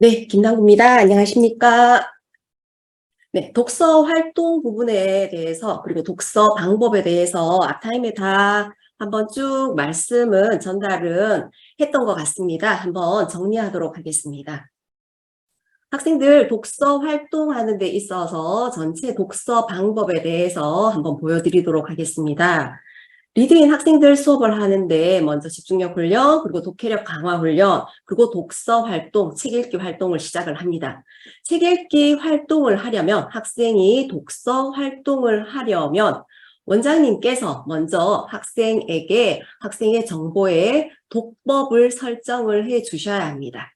네, 김남구입니다. 안녕하십니까? 네, 독서 활동 부분에 대해서 그리고 독서 방법에 대해서 앞타임에 다 한번 쭉 말씀은 전달은 했던 것 같습니다. 한번 정리하도록 하겠습니다. 학생들 독서 활동하는 데 있어서 전체 독서 방법에 대해서 한번 보여드리도록 하겠습니다. 리딩인 학생들 수업을 하는데 먼저 집중력 훈련, 그리고 독해력 강화 훈련, 그리고 독서 활동, 책 읽기 활동을 시작을 합니다. 책 읽기 활동을 하려면 학생이 독서 활동을 하려면 원장님께서 먼저 학생에게 학생의 정보에 독법을 설정을 해 주셔야 합니다.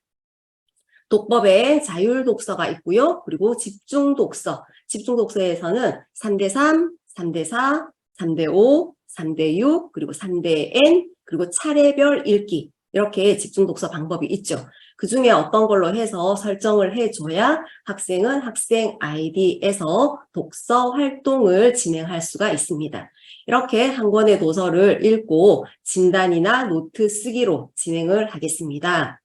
독법에 자율 독서가 있고요. 그리고 집중 독서, 집중 독서에서는 3대3, 3대4, 3대5, 3대6, 그리고 3대N, 그리고 차례별 읽기 이렇게 집중 독서 방법이 있죠. 그 중에 어떤 걸로 해서 설정을 해줘야 학생은 학생 아이디에서 독서 활동을 진행할 수가 있습니다. 이렇게 한 권의 도서를 읽고 진단이나 노트 쓰기로 진행을 하겠습니다.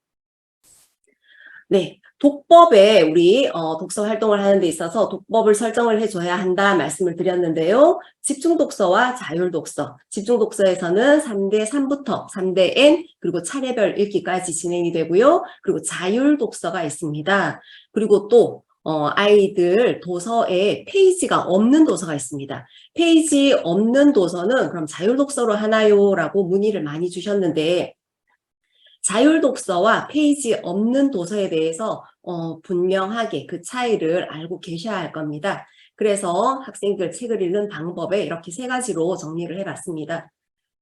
네, 독법에 우리 독서 활동을 하는 데 있어서 독법을 설정을 해줘야 한다 말씀을 드렸는데요. 집중 독서와 자율 독서, 집중 독서에서는 3대3부터 3대N 그리고 차례별 읽기까지 진행이 되고요. 그리고 자율 독서가 있습니다. 그리고 또 아이들 도서에 페이지가 없는 도서가 있습니다. 페이지 없는 도서는 그럼 자율 독서로 하나요? 라고 문의를 많이 주셨는데 자율 독서와 페이지 없는 도서에 대해서 분명하게 그 차이를 알고 계셔야 할 겁니다. 그래서 학생들 책을 읽는 방법에 이렇게 세 가지로 정리를 해봤습니다.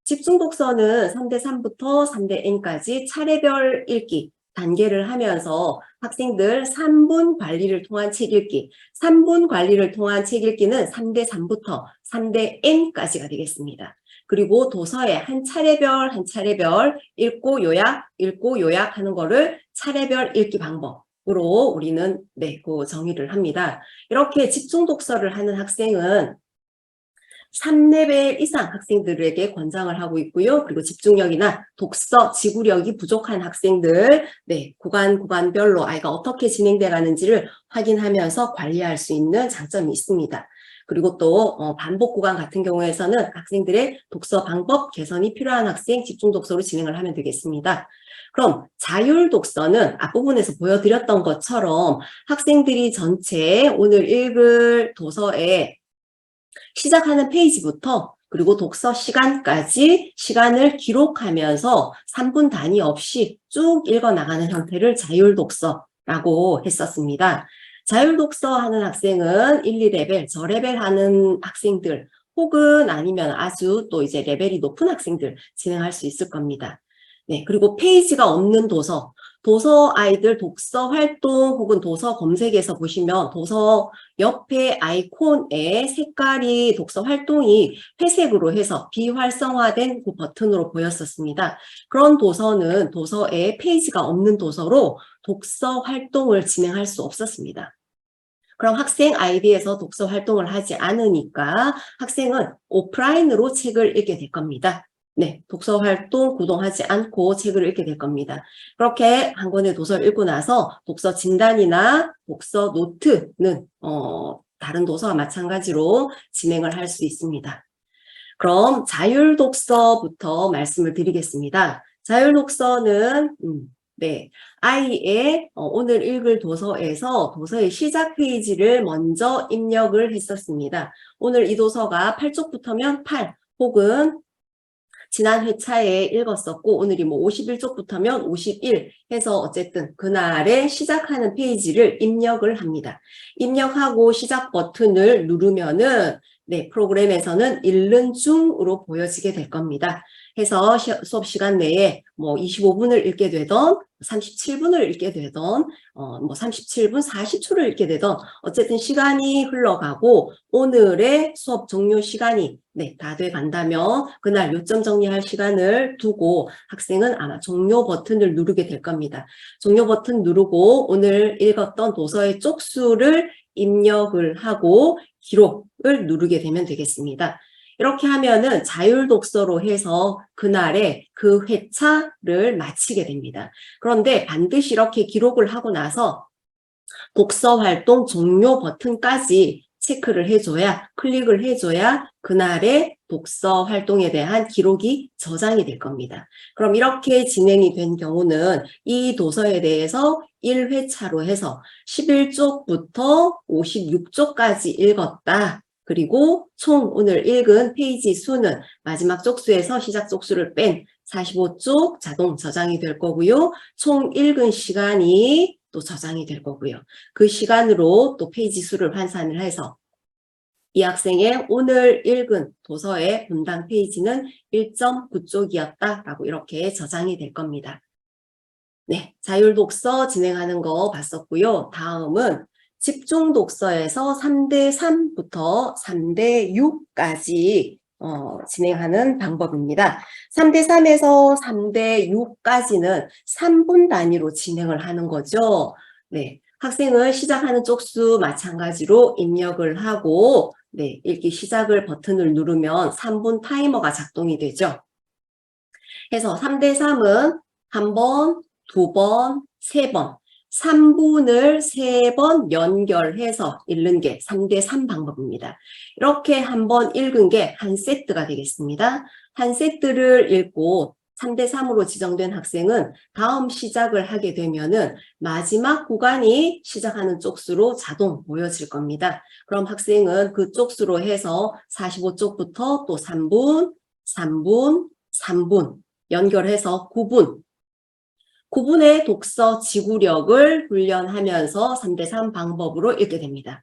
집중 독서는 3대3부터 3대N까지 차례별 읽기 단계를 하면서 학생들 3분 관리를 통한 책 읽기, 3분 관리를 통한 책 읽기는 3대3부터 3대N까지가 되겠습니다. 그리고 도서에 한 차례별 한 차례별 읽고 요약 하는 거를 차례별 읽기 방법으로 우리는 그 정의를 합니다. 이렇게 집중 독서를 하는 학생은 3레벨 이상 학생들에게 권장을 하고 있고요. 그리고 집중력이나 독서, 지구력이 부족한 학생들, 구간별로 아이가 어떻게 진행돼 가는지를 확인하면서 관리할 수 있는 장점이 있습니다. 그리고 또 반복 구간 같은 경우에서는 학생들의 독서 방법 개선이 필요한 학생 집중 독서로 진행을 하면 되겠습니다. 그럼 자율 독서는 앞부분에서 보여드렸던 것처럼 학생들이 전체 오늘 읽을 도서에 시작하는 페이지부터 그리고 독서 시간까지 시간을 기록하면서 3분 단위 없이 쭉 읽어나가는 형태를 자율독서라고 했었습니다. 자율독서 하는 학생은 1, 2레벨, 저레벨 하는 학생들 혹은 아니면 아주 또 이제 레벨이 높은 학생들 진행할 수 있을 겁니다. 네, 그리고 페이지가 없는 도서, 도서 아이들 독서 활동 혹은 도서 검색에서 보시면 도서 옆에 아이콘에 색깔이 독서 활동이 회색으로 해서 비활성화된 그 버튼으로 보였었습니다. 그런 도서는 도서에 페이지가 없는 도서로 독서 활동을 진행할 수 없었습니다. 그럼 학생 아이디에서 독서 활동을 하지 않으니까 학생은 오프라인으로 책을 읽게 될 겁니다. 네, 독서 활동 구동하지 않고 책을 읽게 될 겁니다. 그렇게 한 권의 도서를 읽고 나서 독서 진단이나 독서 노트는 다른 도서와 마찬가지로 진행을 할 수 있습니다. 그럼 자율 독서부터 말씀을 드리겠습니다. 자율 독서는 아이의 오늘 읽을 도서에서 도서의 시작 페이지를 먼저 입력을 했었습니다. 오늘 이 도서가 8쪽부터면 8 혹은 지난 회차에 읽었었고 오늘이 뭐 51쪽부터면 51 해서 어쨌든 그날에 시작하는 페이지를 입력을 합니다. 입력하고 시작 버튼을 누르면은 프로그램에서는 읽는 중으로 보여지게 될 겁니다. 해서 수업 시간 내에 뭐 25분을 읽게 되던 37분을 읽게 되던 뭐 37분 40초를 읽게 되던 어쨌든 시간이 흘러가고 오늘의 수업 종료 시간이 다 돼 간다면 그날 요점 정리할 시간을 두고 학생은 아마 종료 버튼을 누르게 될 겁니다. 종료 버튼 누르고 오늘 읽었던 도서의 쪽수를 입력을 하고 기록을 누르게 되면 되겠습니다. 이렇게 하면은 자율독서로 해서 그날에 그 회차를 마치게 됩니다. 그런데 반드시 이렇게 기록을 하고 나서 독서활동 종료 버튼까지 체크를 해줘야, 클릭을 해줘야 그날의 독서 활동에 대한 기록이 저장이 될 겁니다. 그럼 이렇게 진행이 된 경우는 이 도서에 대해서 1회차로 해서 11쪽부터 56쪽까지 읽었다. 그리고 총 오늘 읽은 페이지 수는 마지막 쪽수에서 시작 쪽수를 뺀 45쪽 자동 저장이 될 거고요. 총 읽은 시간이 또 저장이 될 거고요. 그 시간으로 또 페이지 수를 환산을 해서 이 학생의 오늘 읽은 도서의 분당 페이지는 1.9쪽이었다라고 이렇게 저장이 될 겁니다. 네, 자율독서 진행하는 거 봤었고요. 다음은 집중독서에서 3대3부터 3대6까지 진행하는 방법입니다. 3대3에서 3대6까지는 3분 단위로 진행을 하는 거죠. 네, 학생은 시작하는 쪽수 마찬가지로 입력을 하고 네, 읽기 시작을 버튼을 누르면 3분 타이머가 작동이 되죠. 그래서 3대3은 한 번, 두 번, 세 번, 3분을 3번 연결해서 읽는 게 3대3 방법입니다. 이렇게 한 번 읽은 게 한 세트가 되겠습니다. 한 세트를 읽고 3대3으로 지정된 학생은 다음 시작을 하게 되면은 마지막 구간이 시작하는 쪽수로 자동 보여질 겁니다. 그럼 학생은 그 쪽수로 해서 45쪽부터 또 3분, 3분, 3분 연결해서 9분의 독서 지구력을 훈련하면서 3대3 방법으로 읽게 됩니다.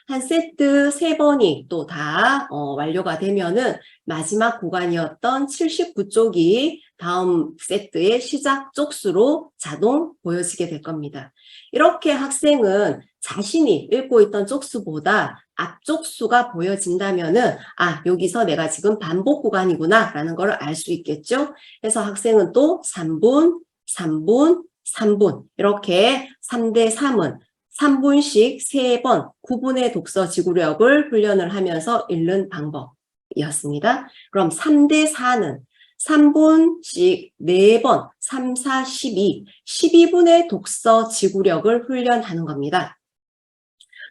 한 세트 3번이 또 다 완료가 되면은 마지막 구간이었던 79쪽이 다음 세트의 시작 쪽수로 자동 보여지게 될 겁니다. 이렇게 학생은 자신이 읽고 있던 쪽수보다 앞 쪽수가 보여진다면은 여기서 내가 지금 반복 구간이구나 라는 걸 알 수 있겠죠. 그래서 학생은 또 3분, 3분, 3분 이렇게 3대3은 3분씩 3번 9분의 독서 지구력을 훈련을 하면서 읽는 방법이었습니다. 그럼 3대4는 3분씩 4번 3, 4, 12, 12분의 독서 지구력을 훈련하는 겁니다.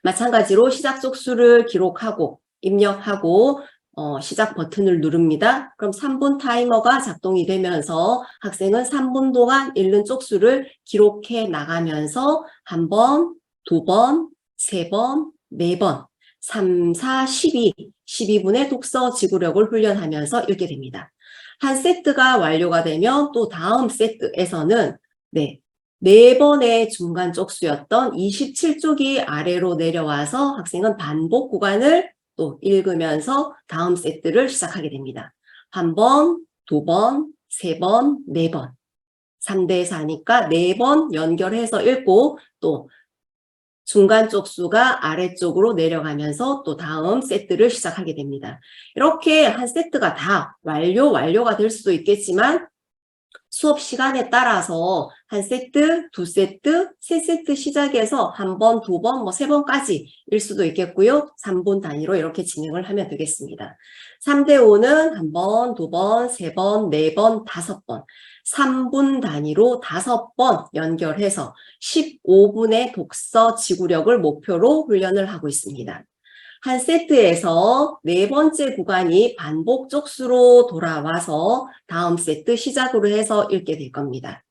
마찬가지로 시작 쪽수를 기록하고 입력하고 시작 버튼을 누릅니다. 그럼 3분 타이머가 작동이 되면서 학생은 3분 동안 읽는 쪽수를 기록해 나가면서 한 번, 두 번, 세 번, 네 번, 3, 4, 12, 12분의 독서 지구력을 훈련하면서 읽게 됩니다. 한 세트가 완료가 되면 또 다음 세트에서는 네 번의 중간 쪽수였던 27쪽이 아래로 내려와서 학생은 반복 구간을 또 읽으면서 다음 세트를 시작하게 됩니다. 한 번, 두 번, 세 번, 네 번. 3대4니까 4번 연결해서 읽고 또 중간 쪽수가 아래쪽으로 내려가면서 또 다음 세트를 시작하게 됩니다. 이렇게 한 세트가 다 완료가 될 수도 있겠지만 수업 시간에 따라서 한 세트, 두 세트, 세 세트 시작해서 한 번, 두 번, 세 번까지 일 수도 있겠고요. 3분 단위로 이렇게 진행을 하면 되겠습니다. 3대5는 한 번, 두 번, 세 번, 네 번, 다섯 번. 3분 단위로 5번 연결해서 15분의 독서 지구력을 목표로 훈련을 하고 있습니다. 한 세트에서 네 번째 구간이 반복 쪽수로 돌아와서 다음 세트 시작으로 해서 읽게 될 겁니다.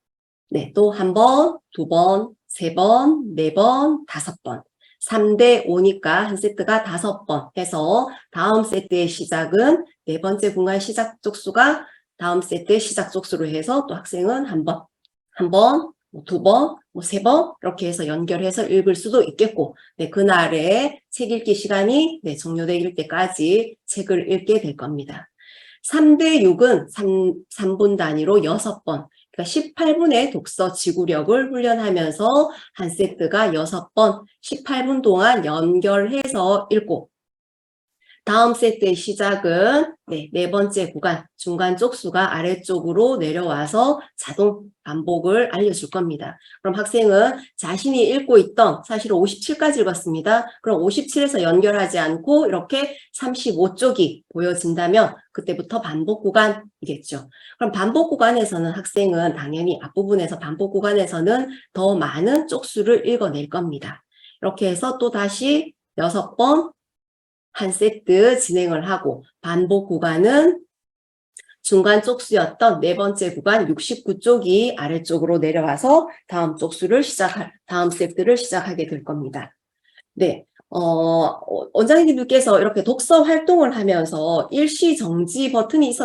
네, 또 한 번, 두 번, 세 번, 네 번, 다섯 번. 3대5니까 한 세트가 5번 해서 다음 세트의 시작은 네 번째 구간 시작 쪽수가 다음 세트의 시작 쪽수로 해서 또 학생은 한 번, 두 번, 세 번 이렇게 해서 연결해서 읽을 수도 있겠고 그날의 책 읽기 시간이 종료될 때까지 책을 읽게 될 겁니다. 3대6은 3분 단위로 6번 그러니까 18분의 독서 지구력을 훈련하면서 한 세트가 6번 18분 동안 연결해서 읽고 다음 세트의 시작은 네 번째 구간 중간 쪽수가 아래쪽으로 내려와서 자동 반복을 알려줄 겁니다. 그럼 학생은 자신이 읽고 있던 사실은 57까지 읽었습니다. 그럼 57에서 연결하지 않고 이렇게 35쪽이 보여진다면 그때부터 반복 구간이겠죠. 그럼 반복 구간에서는 학생은 당연히 앞부분에서 반복 구간에서는 더 많은 쪽수를 읽어낼 겁니다. 이렇게 해서 또 다시 6번 한 세트 진행을 하고 반복 구간은 중간 쪽수였던 네 번째 구간 69쪽이 아래쪽으로 내려와서 다음 다음 세트를 시작하게 될 겁니다. 네. 원장님들께서 이렇게 독서 활동을 하면서 일시 정지 버튼이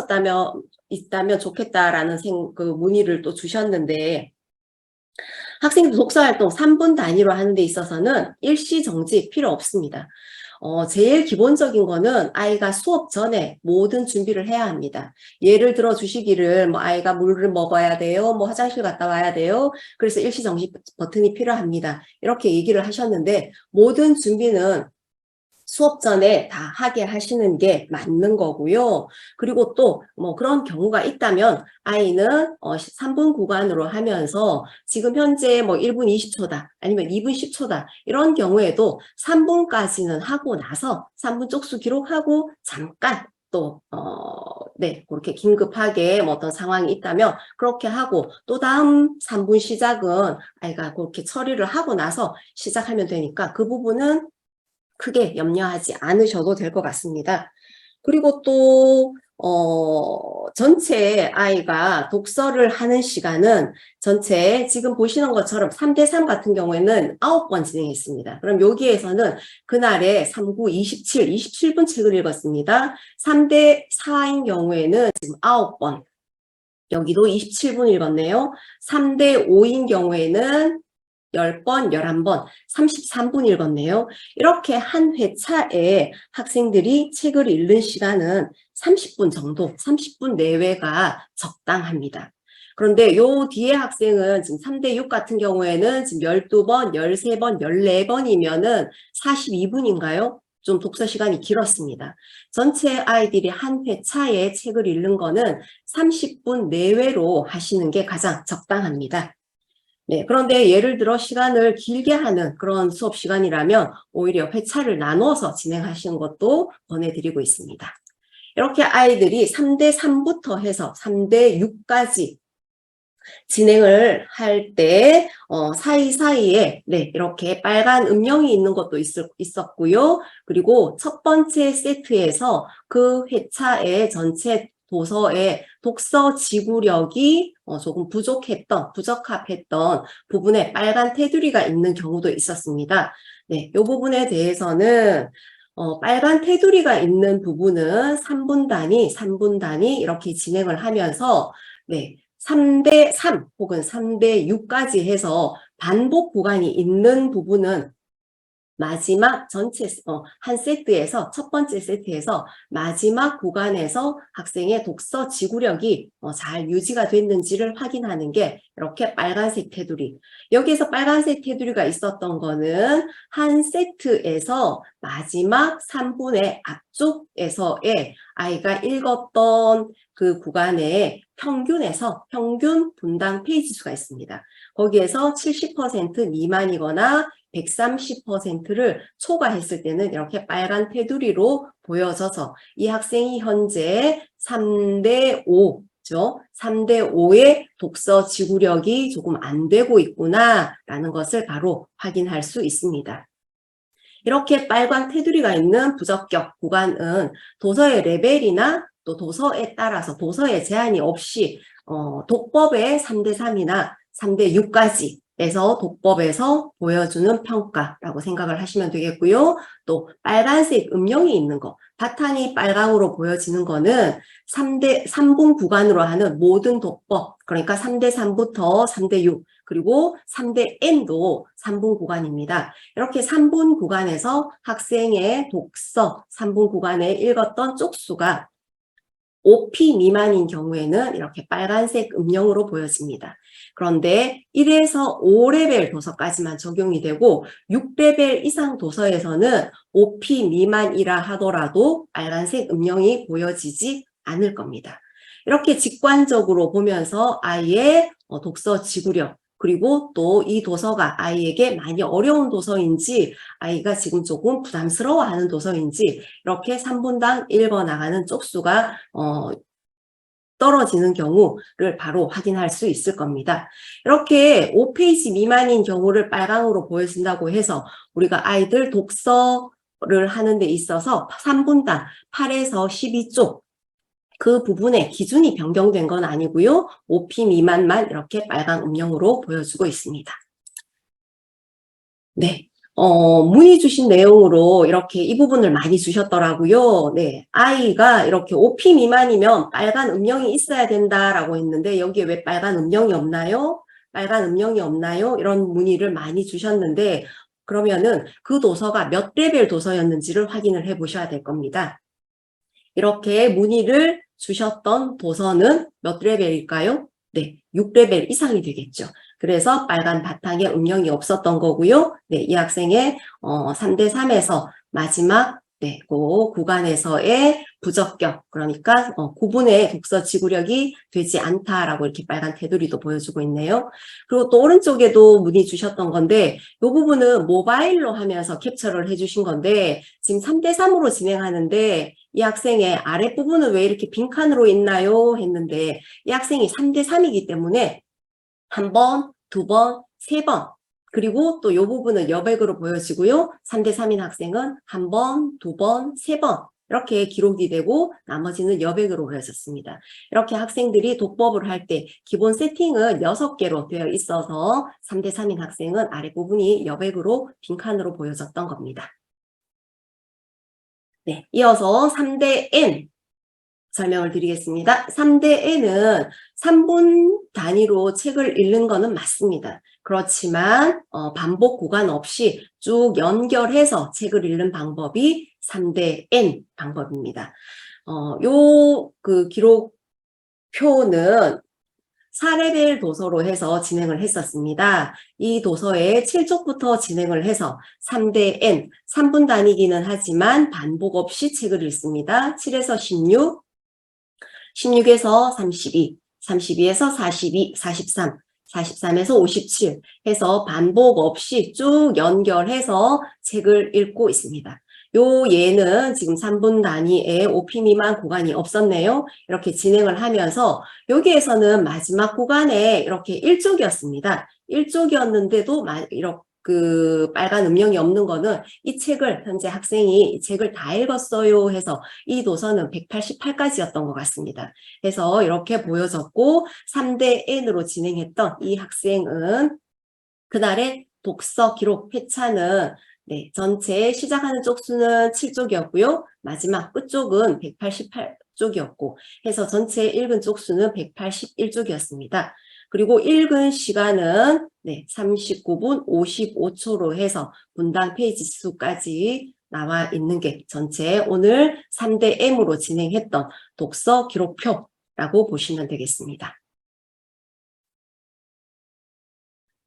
있다면 좋겠다라는 그 문의를 또 주셨는데, 학생들 독서 활동 3분 단위로 하는 데 있어서는 일시 정지 필요 없습니다. 제일 기본적인 거는 아이가 수업 전에 모든 준비를 해야 합니다. 예를 들어 주시기를 뭐 아이가 물을 먹어야 돼요, 뭐 화장실 갔다 와야 돼요. 그래서 일시정지 버튼이 필요합니다. 이렇게 얘기를 하셨는데 모든 준비는 수업 전에 다 하게 하시는 게 맞는 거고요. 그리고 또 뭐 그런 경우가 있다면 아이는 3분 구간으로 하면서 지금 현재 뭐 1분 20초다 아니면 2분 10초다 이런 경우에도 3분까지는 하고 나서 3분 쪽수 기록하고 잠깐 또 네, 그렇게 긴급하게 뭐 어떤 상황이 있다면 그렇게 하고 또 다음 3분 시작은 아이가 그렇게 처리를 하고 나서 시작하면 되니까 그 부분은 크게 염려하지 않으셔도 될 것 같습니다. 그리고 또 전체 아이가 독서를 하는 시간은 전체 지금 보시는 것처럼 3대3 같은 경우에는 9번 진행했습니다. 그럼 여기에서는 그날에 3, 9, 27, 27분 책을 읽었습니다. 3대4인 경우에는 지금 9번, 여기도 27분 읽었네요. 3대5인 경우에는 10번, 11번, 33분 읽었네요. 이렇게 한 회차에 학생들이 책을 읽는 시간은 30분 정도, 30분 내외가 적당합니다. 그런데 요 뒤에 학생은 지금 3대6 같은 경우에는 지금 12번, 13번, 14번이면은 42분인가요? 좀 독서 시간이 길었습니다. 전체 아이들이 한 회차에 책을 읽는 거는 30분 내외로 하시는 게 가장 적당합니다. 네, 그런데 예를 들어 시간을 길게 하는 그런 수업 시간이라면 오히려 회차를 나눠서 진행하시는 것도 권해드리고 있습니다. 이렇게 아이들이 3대3부터 해서 3대6까지 진행을 할 때 사이사이에 네, 이렇게 빨간 음영이 있는 것도 있었고요. 그리고 첫 번째 세트에서 그 회차의 전체 도서의 독서 지구력이 조금 부적합했던 부분에 빨간 테두리가 있는 경우도 있었습니다. 네, 이 부분에 대해서는 빨간 테두리가 있는 부분은 3분 단위 이렇게 진행을 하면서 네, 3대3 혹은 3대6까지 해서 반복 구간이 있는 부분은 마지막 한 세트에서 첫 번째 세트에서 마지막 구간에서 학생의 독서 지구력이 잘 유지가 됐는지를 확인하는 게 이렇게 빨간색 테두리. 여기에서 빨간색 테두리가 있었던 거는 한 세트에서 마지막 3분의 앞쪽에서의 아이가 읽었던 그 구간의 평균 분당 페이지 수가 있습니다. 거기에서 70% 미만이거나 130%를 초과했을 때는 이렇게 빨간 테두리로 보여져서 이 학생이 현재 3대5죠. 3대5의 독서 지구력이 조금 안 되고 있구나라는 것을 바로 확인할 수 있습니다. 이렇게 빨간 테두리가 있는 부적격 구간은 도서의 레벨이나 또 도서에 따라서 도서의 제한이 없이 독법의 3대3이나 3대6까지 에서 독법에서 보여주는 평가라고 생각을 하시면 되겠고요. 또 빨간색 음영이 있는 거, 바탕이 빨강으로 보여지는 거는 3분 구간으로 하는 모든 독법, 그러니까 3대3부터 3대6, 그리고 3대 N도 3분 구간입니다. 이렇게 3분 구간에서 학생의 독서 3분 구간에 읽었던 쪽수가 5P 미만인 경우에는 이렇게 빨간색 음영으로 보여집니다. 그런데 1에서 5레벨 도서까지만 적용이 되고 6레벨 이상 도서에서는 5P 미만이라 하더라도 빨간색 음영이 보여지지 않을 겁니다. 이렇게 직관적으로 보면서 아이의 독서 지구력, 그리고 또 이 도서가 아이에게 많이 어려운 도서인지 아이가 지금 조금 부담스러워하는 도서인지 이렇게 3분당 읽어 나가는 쪽수가 떨어지는 경우를 바로 확인할 수 있을 겁니다. 이렇게 5페이지 미만인 경우를 빨강으로 보여준다고 해서 우리가 아이들 독서를 하는 데 있어서 3분당 8에서 12쪽 그 부분에 기준이 변경된 건 아니고요. 5P 미만만 이렇게 빨간 음영으로 보여주고 있습니다. 네. 문의 주신 내용으로 이렇게 이 부분을 많이 주셨더라고요. 네. 아이가 이렇게 5P 미만이면 빨간 음영이 있어야 된다라고 했는데 여기에 왜 빨간 음영이 없나요? 빨간 음영이 없나요? 이런 문의를 많이 주셨는데 그러면은 그 도서가 몇 레벨 도서였는지를 확인을 해 보셔야 될 겁니다. 이렇게 문의를 주셨던 도서는 몇 레벨일까요? 네, 6레벨 이상이 되겠죠. 그래서 빨간 바탕에 음영이 없었던 거고요. 네, 이 학생의 3대3에서 마지막 그 구간에서의 부적격, 그러니까 9분의 독서 지구력이 되지 않다라고 이렇게 빨간 테두리도 보여주고 있네요. 그리고 또 오른쪽에도 문의 주셨던 건데 이 부분은 모바일로 하면서 캡처를 해주신 건데 지금 3대3으로 진행하는데 이 학생의 아랫부분은 왜 이렇게 빈칸으로 있나요? 했는데 이 학생이 3대3이기 때문에 한 번, 두 번, 세 번 그리고 또 이 부분은 여백으로 보여지고요. 3대3인 학생은 한 번, 두 번, 세 번 이렇게 기록이 되고 나머지는 여백으로 보여졌습니다. 이렇게 학생들이 독법을 할 때 기본 세팅은 6개로 되어 있어서 3대3인 학생은 아랫부분이 여백으로 빈칸으로 보여졌던 겁니다. 네, 이어서 3대 N 설명을 드리겠습니다. 3대 N은 3분 단위로 책을 읽는 거는 맞습니다. 그렇지만 반복 구간 없이 쭉 연결해서 책을 읽는 방법이 3대 N 방법입니다. 요 기록표는 4레벨 도서로 해서 진행을 했었습니다. 이 도서에 7쪽부터 진행을 해서 3대 N, 3분 단위기는 하지만 반복 없이 책을 읽습니다. 7에서 16, 16에서 32, 32에서 42, 43, 43에서 57 해서 반복 없이 쭉 연결해서 책을 읽고 있습니다. 요 예는 지금 3분 단위의 5P 미만 구간이 없었네요. 이렇게 진행을 하면서 여기에서는 마지막 구간에 이렇게 1쪽이었습니다. 1쪽이었는데도 이렇게 빨간 음영이 없는 거는 이 책을 현재 학생이 이 책을 다 읽었어요 해서 이 도서는 188까지였던 것 같습니다. 그래서 이렇게 보여졌고 3대 N으로 진행했던 이 학생은 그날의 독서 기록 회차는 전체 시작하는 쪽수는 7쪽이었고요. 마지막 끝쪽은 188쪽이었고 해서 전체 읽은 쪽수는 181쪽이었습니다. 그리고 읽은 시간은 39분 55초로 해서 분당 페이지 수까지 나와 있는 게 전체 오늘 3대 M으로 진행했던 독서 기록표라고 보시면 되겠습니다.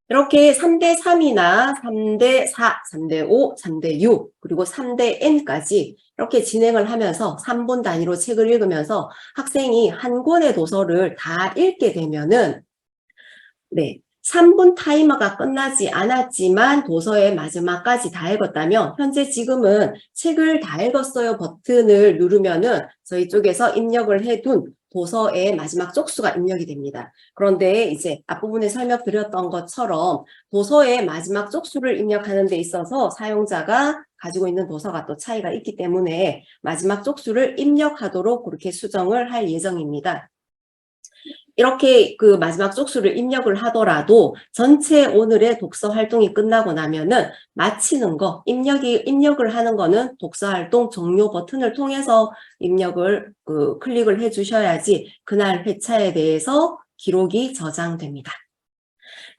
이렇게 3대3이나 3대4, 3대5, 3대6, 그리고 3대 N까지 이렇게 진행을 하면서 3분 단위로 책을 읽으면서 학생이 한 권의 도서를 다 읽게 되면은 3분 타이머가 끝나지 않았지만 도서의 마지막까지 다 읽었다면 현재 지금은 책을 다 읽었어요 버튼을 누르면은 저희 쪽에서 입력을 해둔 도서의 마지막 쪽수가 입력이 됩니다. 그런데 이제 앞부분에 설명드렸던 것처럼 도서의 마지막 쪽수를 입력하는 데 있어서 사용자가 가지고 있는 도서가 또 차이가 있기 때문에 마지막 쪽수를 입력하도록 그렇게 수정을 할 예정입니다. 이렇게 마지막 쪽수를 입력을 하더라도 전체 오늘의 독서 활동이 끝나고 나면은 마치는 거, 입력을 하는 거는 독서 활동 종료 버튼을 통해서 입력을 클릭을 해 주셔야지 그날 회차에 대해서 기록이 저장됩니다.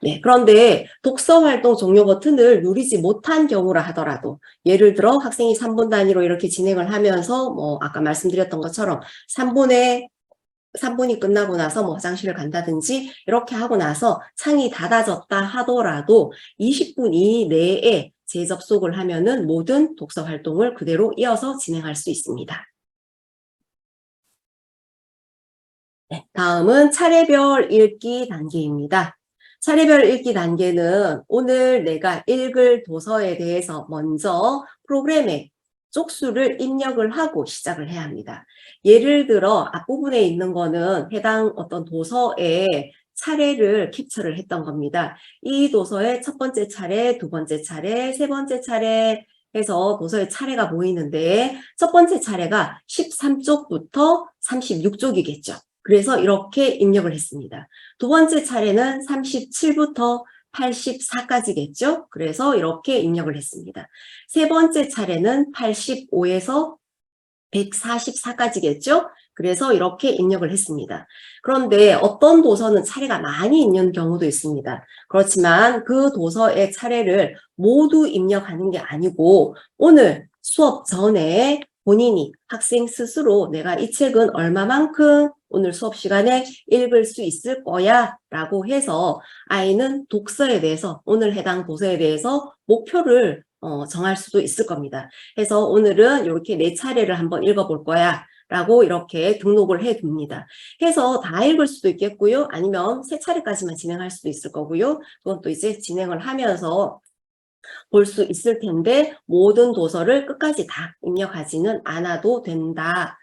네, 그런데 독서 활동 종료 버튼을 누르지 못한 경우라 하더라도 예를 들어 학생이 3분 단위로 이렇게 진행을 하면서 뭐 아까 말씀드렸던 것처럼 3분이 끝나고 나서 뭐 화장실을 간다든지 이렇게 하고 나서 창이 닫아졌다 하더라도 20분 이내에 재접속을 하면은 모든 독서 활동을 그대로 이어서 진행할 수 있습니다. 네, 다음은 차례별 읽기 단계입니다. 차례별 읽기 단계는 오늘 내가 읽을 도서에 대해서 먼저 프로그램에 쪽수를 입력을 하고 시작을 해야 합니다. 예를 들어 앞부분에 있는 거는 해당 어떤 도서의 차례를 캡처를 했던 겁니다. 이 도서의 첫 번째 차례, 두 번째 차례, 세 번째 차례 해서 도서의 차례가 보이는데 첫 번째 차례가 13쪽부터 36쪽이겠죠. 그래서 이렇게 입력을 했습니다. 두 번째 차례는 37부터 84까지겠죠. 그래서 이렇게 입력을 했습니다. 세 번째 차례는 85에서 144까지겠죠. 그래서 이렇게 입력을 했습니다. 그런데 어떤 도서는 차례가 많이 있는 경우도 있습니다. 그렇지만 그 도서의 차례를 모두 입력하는 게 아니고 오늘 수업 전에 본인이 학생 스스로 내가 이 책은 얼마만큼 오늘 수업 시간에 읽을 수 있을 거야 라고 해서 아이는 독서에 대해서 오늘 해당 도서에 대해서 목표를 정할 수도 있을 겁니다. 그래서 오늘은 이렇게 4차례를 한번 읽어볼 거야 라고 이렇게 등록을 해 둡니다. 해서 다 읽을 수도 있겠고요. 아니면 3차례까지만 진행할 수도 있을 거고요. 그건 또 이제 진행을 하면서 볼 수 있을 텐데 모든 도서를 끝까지 다 입력하지는 않아도 된다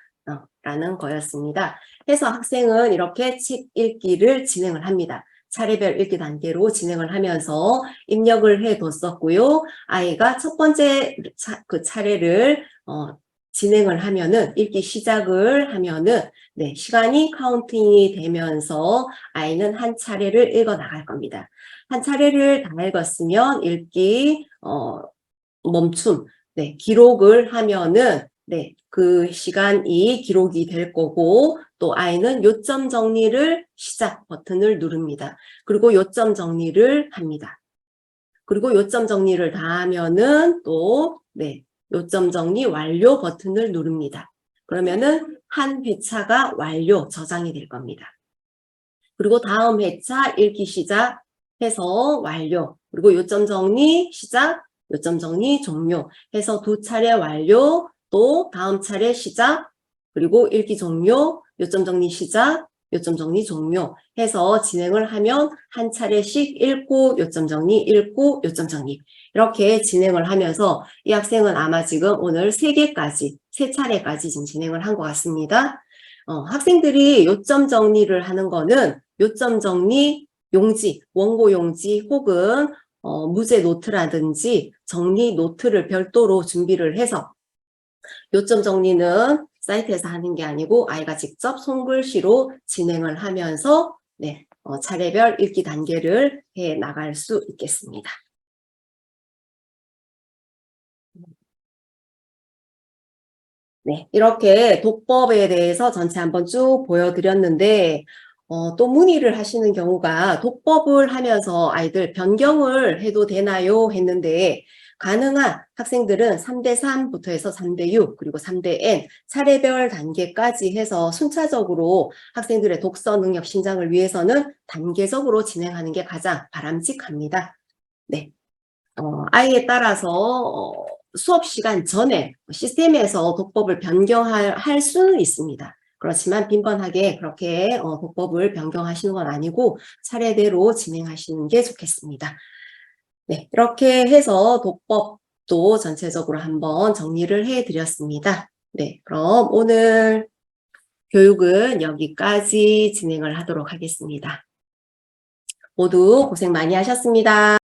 라는 거였습니다. 해서 학생은 이렇게 책 읽기를 진행을 합니다. 차례별 읽기 단계로 진행을 하면서 입력을 해뒀었고요. 아이가 첫 번째 그 차례를 진행을 하면은 읽기 시작을 하면은 네, 시간이 카운팅이 되면서 아이는 한 차례를 읽어 나갈 겁니다. 한 차례를 다 읽었으면 읽기 멈춤, 네, 기록을 하면은 네, 그 시간이 기록이 될 거고 또 아이는 요점 정리를 시작 버튼을 누릅니다. 그리고 요점 정리를 합니다. 그리고 요점 정리를 다 하면은 또 네, 요점 정리 완료 버튼을 누릅니다. 그러면은 한 회차가 완료 저장이 될 겁니다. 그리고 다음 회차 읽기 시작 해서 완료. 그리고 요점 정리 시작, 요점 정리 종료 해서 2차례 완료, 또 다음 차례 시작, 그리고 읽기 종료, 요점 정리 시작, 요점 정리 종료 해서 진행을 하면 한 차례씩 읽고 요점 정리, 읽고 요점 정리 이렇게 진행을 하면서 이 학생은 아마 지금 오늘 3차례까지 지금 진행을 한 것 같습니다. 학생들이 요점 정리를 하는 거는 요점 정리 용지, 원고 용지 혹은 무제 노트라든지 정리 노트를 별도로 준비를 해서 요점 정리는 사이트에서 하는 게 아니고 아이가 직접 손글씨로 진행을 하면서 네, 차례별 읽기 단계를 해 나갈 수 있겠습니다. 네, 이렇게 독법에 대해서 전체 한번 쭉 보여드렸는데 또 문의를 하시는 경우가 독법을 하면서 아이들 변경을 해도 되나요? 했는데 가능한 학생들은 3대3부터 해서 3대6 그리고 3대 N 차례별 단계까지 해서 순차적으로 학생들의 독서 능력 신장을 위해서는 단계적으로 진행하는 게 가장 바람직합니다. 네. 아이에 따라서 수업 시간 전에 시스템에서 독법을 변경할 수는 있습니다. 그렇지만 빈번하게 그렇게 독법을 변경하시는 건 아니고 차례대로 진행하시는 게 좋겠습니다. 네, 이렇게 해서 독법도 전체적으로 한번 정리를 해드렸습니다. 네, 그럼 오늘 교육은 여기까지 진행을 하도록 하겠습니다. 모두 고생 많이 하셨습니다.